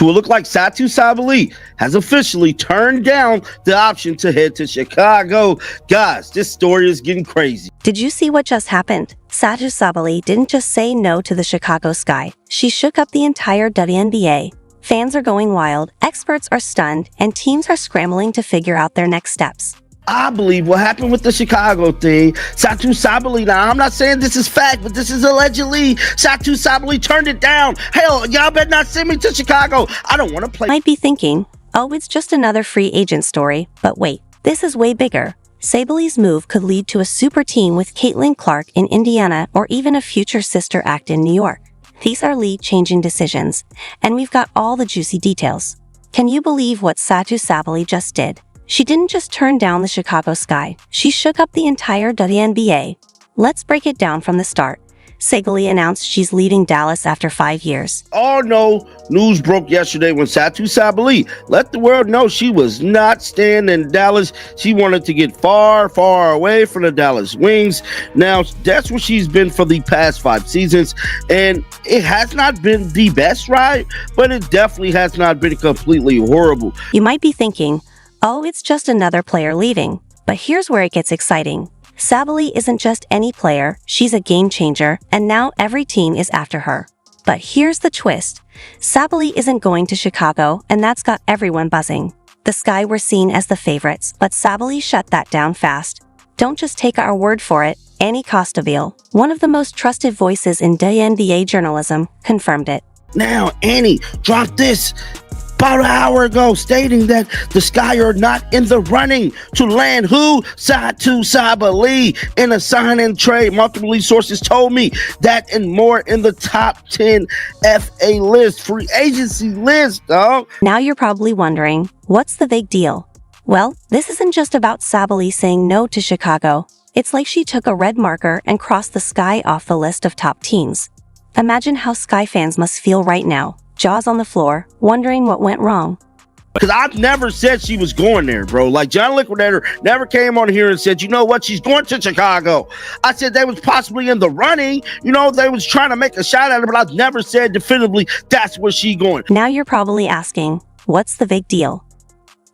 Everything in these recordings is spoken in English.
So it looked like Satou Sabally has officially turned down the option to head to Chicago. Guys, this story is getting crazy. Did you see what just happened? Satou Sabally didn't just say no to the Chicago Sky. She shook up the entire WNBA. Fans are going wild, experts are stunned, and teams are scrambling to figure out their next steps. I believe what happened with the Chicago thing, Satou Sabally, now I'm not saying this is fact, but this is allegedly, Satou Sabally turned it down. Hell, y'all better not send me to Chicago. I don't want to play. Might be thinking, oh, it's just another free agent story. But wait, this is way bigger. Sabally's move could lead to a super team with Caitlin Clark in Indiana or even a future sister act in New York. These are league-changing decisions, and we've got all the juicy details. Can you believe what Satou Sabally just did? She didn't just turn down the Chicago Sky, she shook up the entire WNBA. Let's break it down from the start. Sabally announced she's leaving Dallas after 5 years. Oh no, news broke yesterday when Satou Sabally let the world know she was not staying in Dallas. She wanted to get far, far away from the Dallas Wings. Now, that's where she's been for the past 5 seasons, and it has not been the best ride, but it definitely has not been completely horrible. You might be thinking, oh, it's just another player leaving. But here's where it gets exciting. Sabally isn't just any player, she's a game changer, and now every team is after her. But here's the twist. Sabally isn't going to Chicago, and that's got everyone buzzing. The Sky were seen as the favorites, but Sabally shut that down fast. Don't just take our word for it. Annie Costabile, one of the most trusted voices in WNBA journalism, confirmed it. Now, Annie dropped this about an hour ago, stating that the Sky are not in the running to land who? Satou Sabally in a sign-and trade. Multiple sources told me that and more in the top 10 FA list, free agency list, dog. Now you're probably wondering, what's the big deal? Well, this isn't just about Sabally saying no to Chicago. It's like she took a red marker and crossed the Sky off the list of top teams. Imagine how Sky fans must feel right now. Jaws on the floor, wondering what went wrong. Because I've never said she was going there, bro. Like, John Liquidator never came on here and said, you know what, she's going to Chicago. I said they was possibly in the running. You know, they was trying to make a shot at her, but I've never said definitively that's where she going. Now you're probably asking, what's the big deal?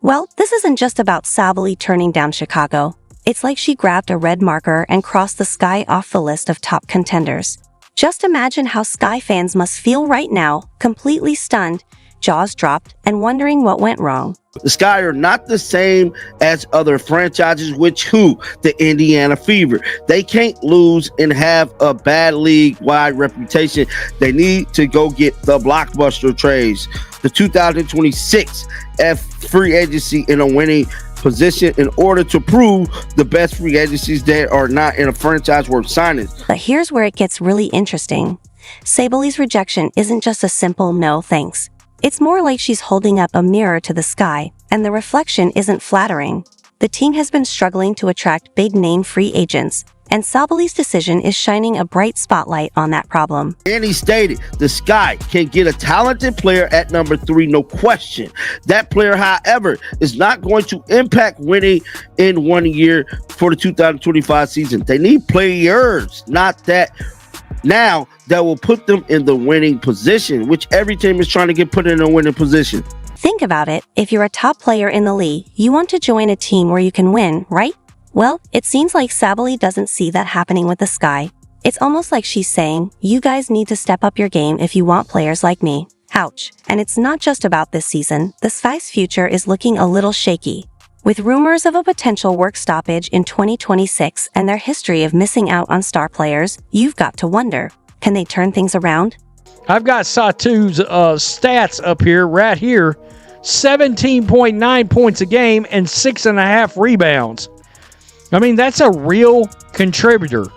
Well, this isn't just about Sabally turning down Chicago. It's like she grabbed a red marker and crossed the Sky off the list of top contenders. Just imagine how Sky fans must feel right now, completely stunned, jaws dropped, and wondering what went wrong. The Sky are not the same as other franchises, which who? The Indiana Fever. They can't lose and have a bad league-wide reputation. They need to go get the blockbuster trades. The 2026 free agency in a winning position in order to prove the best free agencies that are not in a franchise worth signing. But here's where it gets really interesting. Sabally's rejection isn't just a simple no thanks. It's more like she's holding up a mirror to the Sky, and the reflection isn't flattering. The team has been struggling to attract big-name free agents, and Sabally's decision is shining a bright spotlight on that problem. Annie stated the Sky can get a talented player at number 3, no question. That player, however, is not going to impact winning in 1 year for the 2025 season. They need players, not that now, that will put them in the winning position, which every team is trying to get put in a winning position. Think about it. If you're a top player in the league, you want to join a team where you can win, right? Well, it seems like Sabally doesn't see that happening with the Sky. It's almost like she's saying, you guys need to step up your game if you want players like me. Ouch. And it's not just about this season. The Sky's future is looking a little shaky. With rumors of a potential work stoppage in 2026 and their history of missing out on star players, you've got to wonder, can they turn things around? I've got Satou's stats up here, right here. 17.9 points a game and 6.5 rebounds. I mean, that's a real contributor,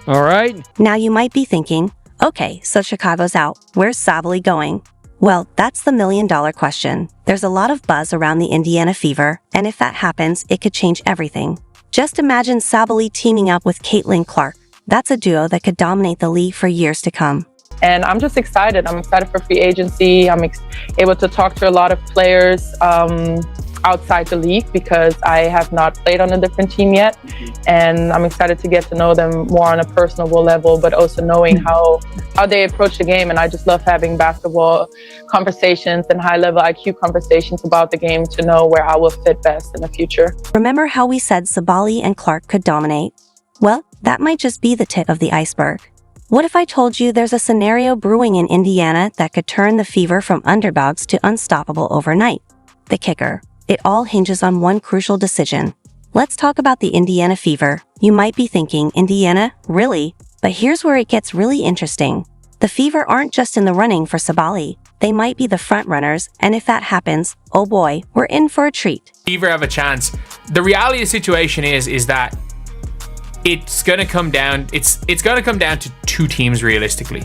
all right? Now you might be thinking, okay, so Chicago's out. Where's Sabally going? Well, that's the million-dollar question. There's a lot of buzz around the Indiana Fever, and if that happens, it could change everything. Just imagine Sabally teaming up with Caitlin Clark. That's a duo that could dominate the league for years to come. And I'm just excited. I'm excited for free agency. I'm able to talk to a lot of players. outside the league, because I have not played on a different team yet, and I'm excited to get to know them more on a personable level, but also knowing how they approach the game. And I just love having basketball conversations and high-level IQ conversations about the game to know where I will fit best in the future. Remember how we said Sabally and Clark could dominate? Well, that might just be the tip of the iceberg. What if I told you there's a scenario brewing in Indiana that could turn the Fever from underdogs to unstoppable overnight? The kicker. It all hinges on one crucial decision. Let's talk about the Indiana Fever. You might be thinking, Indiana? Really? But here's where it gets really interesting. The Fever aren't just in the running for Sabally. They might be the front runners, and if that happens, oh boy, we're in for a treat. Fever have a chance. The reality of the situation is that it's gonna come down to two teams realistically.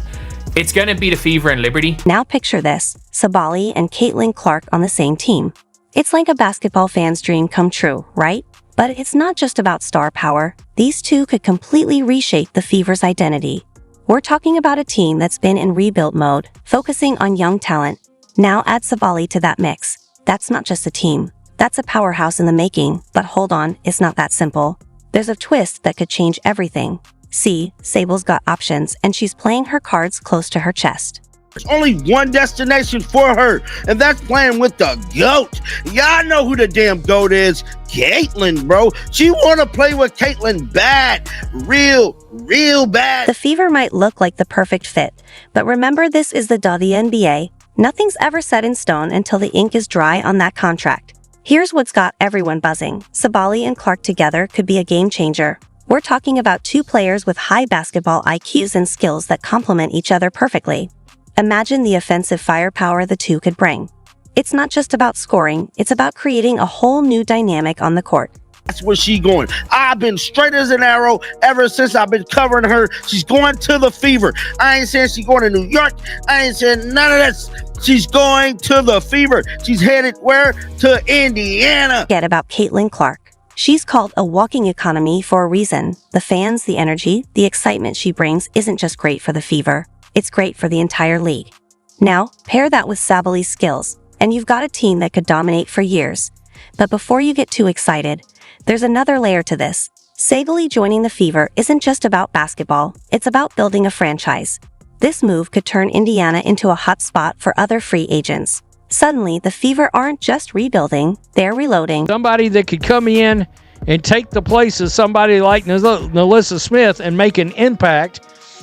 It's gonna be the Fever and Liberty. Now picture this, Sabally and Caitlin Clark on the same team. It's like a basketball fan's dream come true, right? But it's not just about star power. These two could completely reshape the Fever's identity. We're talking about a team that's been in rebuild mode, focusing on young talent. Now add Sabally to that mix. That's not just a team. That's a powerhouse in the making. But hold on, it's not that simple. There's a twist that could change everything. See, Sable's got options, and she's playing her cards close to her chest. There's only one destination for her, and that's playing with the GOAT. Y'all know who the damn GOAT is. Caitlin, bro. She want to play with Caitlin bad. Real bad. The Fever might look like the perfect fit, but remember, this is the NBA. Nothing's ever set in stone until the ink is dry on that contract. Here's what's got everyone buzzing. Sabally and Clark together could be a game changer. We're talking about two players with high basketball IQs and skills that complement each other perfectly. Imagine the offensive firepower the two could bring. It's not just about scoring, it's about creating a whole new dynamic on the court. That's where she going. I've been straight as an arrow ever since I've been covering her. She's going to the Fever. I ain't saying she's going to New York. I ain't saying none of this. She's going to the Fever. She's headed where? To Indiana. Forget about Caitlin Clark. She's called a walking economy for a reason. The fans, the energy, the excitement she brings isn't just great for the Fever. It's great for the entire league. Now, pair that with Sabally's skills, and you've got a team that could dominate for years. But before you get too excited, there's another layer to this. Sabally joining the Fever isn't just about basketball, it's about building a franchise. This move could turn Indiana into a hot spot for other free agents. Suddenly, the Fever aren't just rebuilding, they're reloading. Somebody that could come in and take the place of somebody like Nalissa Smith and make an impact.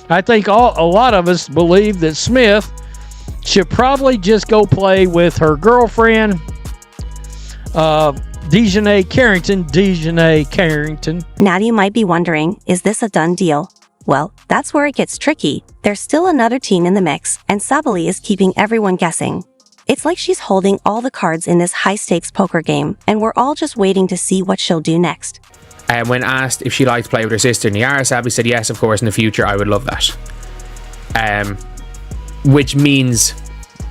I think a lot of us believe that Smith should probably just go play with her girlfriend, Dejanay Carrington. Now you might be wondering, is this a done deal? Well, that's where it gets tricky. There's still another team in the mix, and Sabally is keeping everyone guessing. It's like she's holding all the cards in this high-stakes poker game, and we're all just waiting to see what she'll do next. When asked if she liked to play with her sister Niara, Sabally said yes, of course, in the future I would love that. Which means,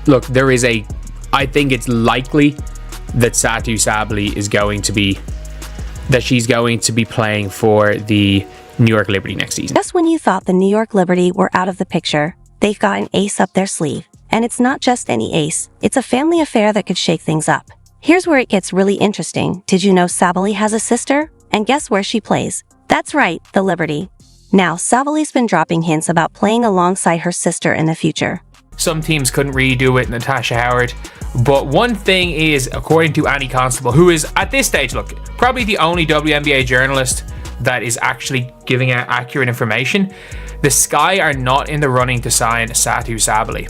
look, I think it's likely that Satou Sabally she's going to be playing for the New York Liberty next season. Just when you thought the New York Liberty were out of the picture, they've got an ace up their sleeve. And it's not just any ace, it's a family affair that could shake things up. Here's where it gets really interesting. Did you know Sabally has a sister? And guess where she plays? That's right, the Liberty. Now, Sabally's been dropping hints about playing alongside her sister in the future. Some teams couldn't really do it, Natasha Howard. But one thing is, according to Annie Constable, who is, at this stage, look, probably the only WNBA journalist that is actually giving out accurate information, the Sky are not in the running to sign Satou Sabally.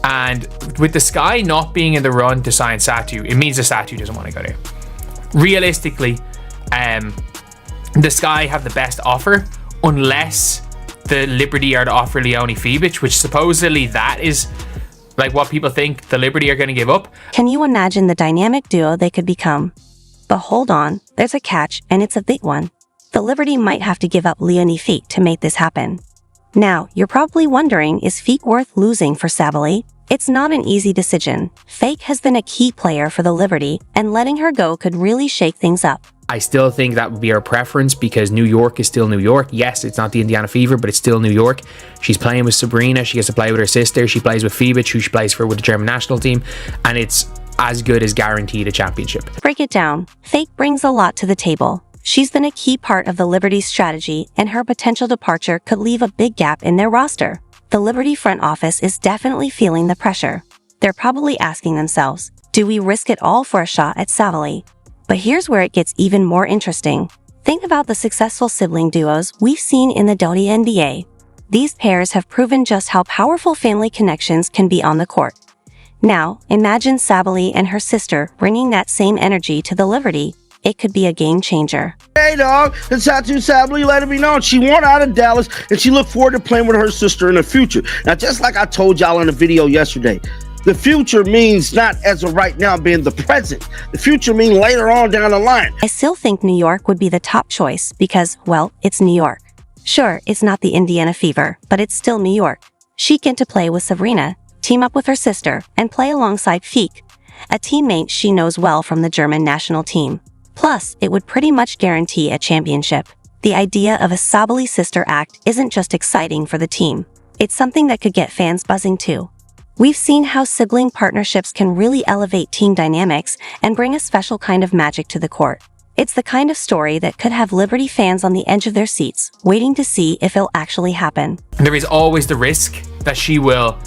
And with the Sky not being in the run to sign Satou, it means the Satou doesn't want to go there. Realistically, the Sky have the best offer, unless the Liberty are to offer Leonie Fibic, which supposedly that is like what people think the Liberty are going to give up. Can you imagine the dynamic duo they could become? But hold on, there's a catch, and it's a big one. The Liberty might have to give up Leonie Fibic to make this happen. Now, you're probably wondering, is Fibic worth losing for Sabally? It's not an easy decision. Fibic has been a key player for the Liberty, and letting her go could really shake things up. I still think that would be her preference because New York is still New York. Yes, it's not the Indiana Fever, but it's still New York. She's playing with Sabrina. She gets to play with her sister. She plays with Fibic, who she plays for with the German national team. And it's as good as guaranteed a championship. Break it down. Fake brings a lot to the table. She's been a key part of the Liberty's strategy, and her potential departure could leave a big gap in their roster. The Liberty front office is definitely feeling the pressure. They're probably asking themselves, do we risk it all for a shot at Sabally? But here's where it gets even more interesting. Think about the successful sibling duos we've seen in the WNBA. These pairs have proven just how powerful family connections can be on the court. Now, imagine Sabally and her sister bringing that same energy to the Liberty. It could be a game changer. Hey, dog, and Satou Sabally letting me know she won out of Dallas and she looked forward to playing with her sister in the future. Now, just like I told y'all in the video yesterday, the future means not as of right now being the present. The future means later on down the line. I still think New York would be the top choice because, well, it's New York. Sure, it's not the Indiana Fever, but it's still New York. She'd get to play with Sabrina, team up with her sister, and play alongside Feek, a teammate she knows well from the German national team. Plus, it would pretty much guarantee a championship. The idea of a Sabally sister act isn't just exciting for the team. It's something that could get fans buzzing too. We've seen how sibling partnerships can really elevate team dynamics and bring a special kind of magic to the court. It's the kind of story that could have Liberty fans on the edge of their seats, waiting to see if it'll actually happen. There is always the risk that she will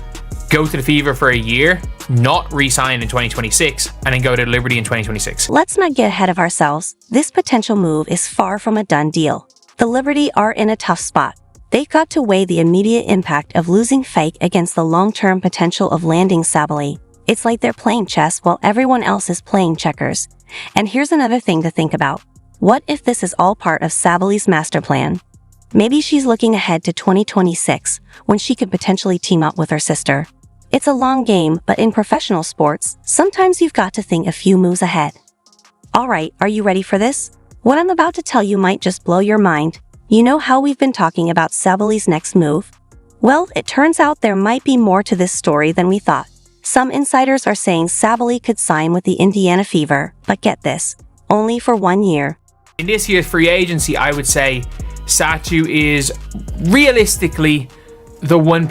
go to the Fever for a year, not re-sign in 2026, and then go to Liberty in 2026. Let's not get ahead of ourselves. This potential move is far from a done deal. The Liberty are in a tough spot. They've got to weigh the immediate impact of losing Fake against the long-term potential of landing Sabally. It's like they're playing chess while everyone else is playing checkers. And here's another thing to think about. What if this is all part of Sabally's master plan? Maybe she's looking ahead to 2026, when she could potentially team up with her sister. It's a long game, but in professional sports, sometimes you've got to think a few moves ahead. Alright, are you ready for this? What I'm about to tell you might just blow your mind. You know how we've been talking about Sabally's next move? Well, it turns out there might be more to this story than we thought. Some insiders are saying Sabally could sign with the Indiana Fever, but get this, only for 1 year. In this year's free agency, I would say Satou is realistically the one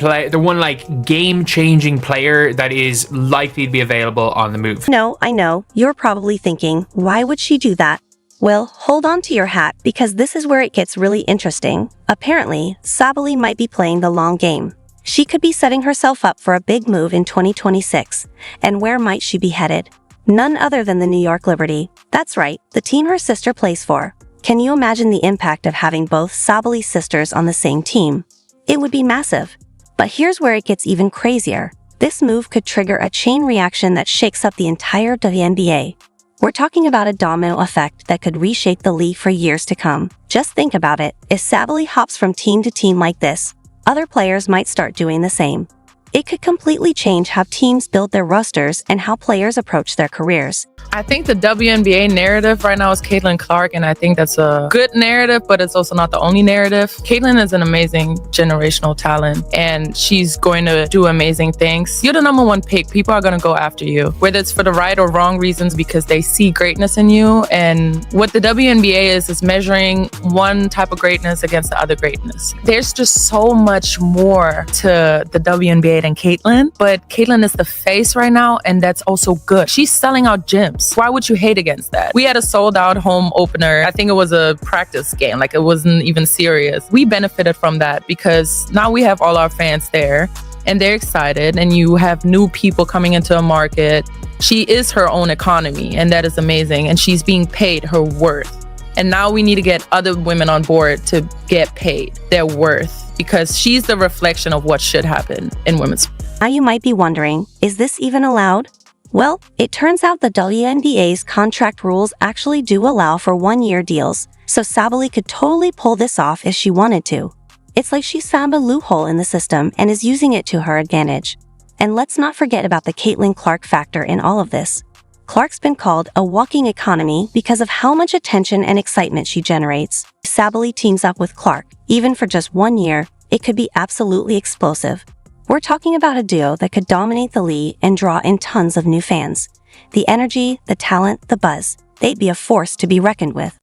game-changing player that is likely to be available on the move. No, I know, you're probably thinking, why would she do that? Well, hold on to your hat because this is where it gets really interesting. Apparently, Sabally might be playing the long game. She could be setting herself up for a big move in 2026. And where might she be headed? None other than the New York Liberty. That's right, the team her sister plays for. Can you imagine the impact of having both Sabally sisters on the same team? It would be massive. But here's where it gets even crazier. This move could trigger a chain reaction that shakes up the entire WNBA. We're talking about a domino effect that could reshape the league for years to come. Just think about it. If Sabally hops from team to team like this, other players might start doing the same. It could completely change how teams build their rosters and how players approach their careers. I think the WNBA narrative right now is Caitlin Clark, and I think that's a good narrative, but it's also not the only narrative. Caitlin is an amazing generational talent, and she's going to do amazing things. You're the number one pick. People are going to go after you, whether it's for the right or wrong reasons, because they see greatness in you. And what the WNBA is measuring one type of greatness against the other greatness. There's just so much more to the WNBA than Caitlin, but Caitlin is the face right now, and that's also good. She's selling out gyms. Why would you hate against that? We had a sold out home opener. I think it was a practice game. Like, it wasn't even serious. We benefited from that because now we have all our fans there and they're excited, and you have new people coming into a market. She is her own economy, and that is amazing. And she's being paid her worth. And now we need to get other women on board to get paid their worth, because she's the reflection of what should happen in women's. Now you might be wondering, is this even allowed? Well, it turns out the WNBA's contract rules actually do allow for 1-year deals, so Sabally could totally pull this off if she wanted to. It's like she's found a loophole in the system and is using it to her advantage. And let's not forget about the Caitlin Clark factor in all of this. Clark's been called a walking economy because of how much attention and excitement she generates. If Sabally teams up with Clark, even for just 1 year, it could be absolutely explosive. We're talking about a duo that could dominate the league and draw in tons of new fans. The energy, the talent, the buzz, they'd be a force to be reckoned with.